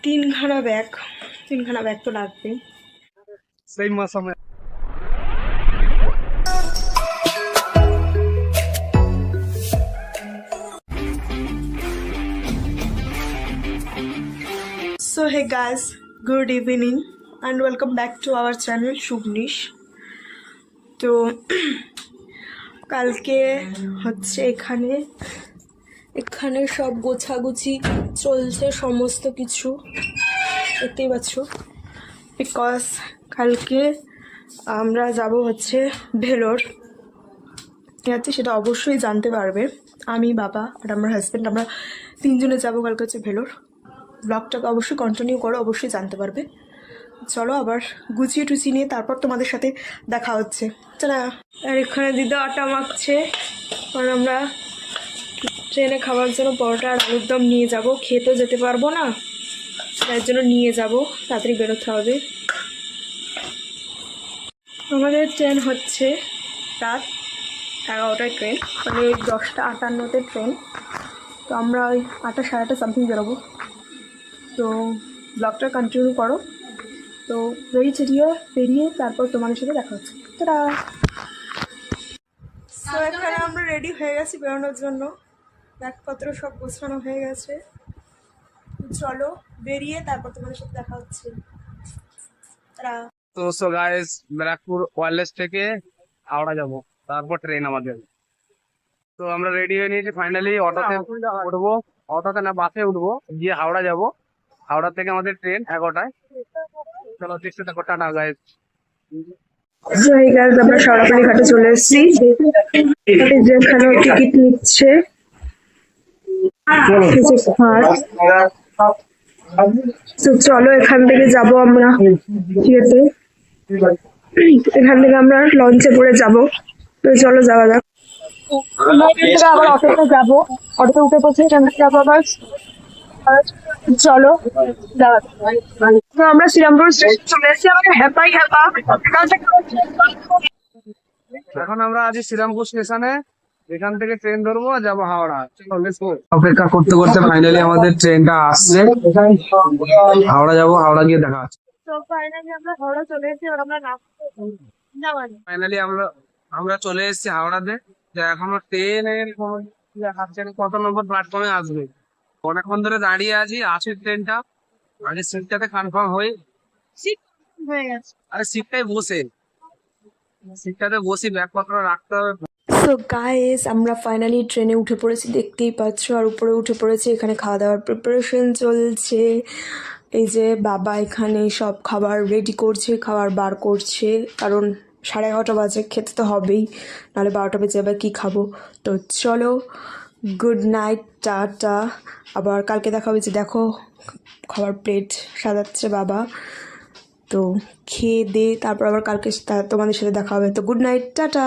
তিনখানা ব্যাগ তো লাগবে। সেই মৌসুমে So hey guys, good evening and welcome back to our channel Shubnish. তো কালকে হচ্ছে এখানে সব গোছাগুছি চলছে, সমস্ত কিছু দেখতেই পাচ্ছ, বিকজ কালকে আমরা যাব হচ্ছে ভেলোর। ঠিক আছে, সেটা অবশ্যই জানতে পারবে। আমি, বাবা আর আমার হাজব্যান্ড, আমরা তিনজনে যাবো কালকে হচ্ছে ভেলোর। ব্লগটাকে অবশ্যই কন্টিনিউ করো, অবশ্যই জানতে পারবে। চলো আবার গুছিয়ে টুচিয়ে নিয়ে তারপর তোমাদের সাথে দেখা হচ্ছে। চলো। আর এখানে দিদা আটা মাখছে, কারণ আমরা ট্রেনে খাবার জন্য পরোটা আর আলুর দম নিয়ে যাব। খেতে যেতে পারবো না, তার জন্য নিয়ে যাব, তাড়াতাড়ি বেরোতে হবে। আমাদের ট্রেন হচ্ছে রাত 11টায় ট্রেন, মানে 10টা 58তে ট্রেন। তো আমরা ওই 8টা 8:30 সামথিং বেরোবো। তো ব্লগটা কন্টিনিউ করো। তো বেরিয়ে তারপর তোমাদের সাথে দেখা হচ্ছে। তারা তো এখানে আমরা রেডি হয়ে গেছি বেরোনোর জন্য, ব্যাগপত্র সব গোছানো হয়ে গেছে। চলো বেরিয়ে তারপর তোমাদের সাথে দেখা হচ্ছে। তারা তো সো গাইস, ব্যারাকপুর ওয়্যারলেস থেকে হাওড়া যাব, তারপর ট্রেন আমাদের। তো আমরা রেডি হয়ে নিয়েছি, ফাইনালি অটোতে উঠবো, অটোতে না বাসে উঠবো, গিয়ে হাওড়া যাব। হাওড়া থেকে আমাদের ট্রেন 11টায়। চলো দেখতে থাকো, টাটা গাইস। আমরা সরাপালি ঘাটে চলে এসেছি, যেখানে টিকিট নিচ্ছে। তো চলো এখান থেকে যাব আমরা ইয়েতে, এখান থেকে আমরা লঞ্চে করে যাব। তো চলো যাওয়া যাক। আবার অটোতে যাবো, অটোতে উঠে পড়ছে, এখান থেকে যাবো আবার। চলো যাওয়া যাক। তো আমরা শ্রীরামপুর স্টেশন চলে এসেছি, আমাদের এখন আমরা আছি শ্রীরামপুর স্টেশনে, এখান থেকে ট্রেন ধরবো, যাবো হাওড়া। অপেক্ষা করতে করতে ফাইনালি আমাদের ট্রেনটা আসছে, হাওড়া যাব, হাওড়া গিয়ে দেখা হচ্ছে। তো ফাইনালি আমরা হাওড়া চলে এসেছি, আর আমরা ফাইনালি আমরা চলে এসেছি হাওড়াতে। যে এখনো ট্রেনের কোনো দেখাচ্ছে না, কত নম্বর প্ল্যাটফর্মে আসবে। অনেকক্ষণ ধরে দাঁড়িয়ে আছি ট্রেনটা, আগে সিটটাতে কনফার্ম হয়ে গেছে। আরে সিটটাতে বসি ব্যাগপত্র রাখতে হবে। সো গাইস, আমরা ফাইনালি ট্রেনে উঠে পড়েছি, দেখতেই পাচ্ছ। আর উপরে উঠে পড়েছি, এখানে খাওয়া দাওয়ার প্রিপারেশন চলছে। এই যে বাবা এখানে সব খাবার রেডি করছে, খাবার বার করছে, কারণ 11:30 বাজে, খেতে তো হবেই, নাহলে 12টা বেজে আবার কী খাবো। তো চলো, গুড নাইট, টাটা। আবার কালকে দেখা হবে। যে দেখো খাবার প্লেট সাজাচ্ছে বাবা। তো খেয়ে দে তারপর আবার কালকে তোমাদের সাথে দেখা হবে। তো গুড নাইট, টাটা।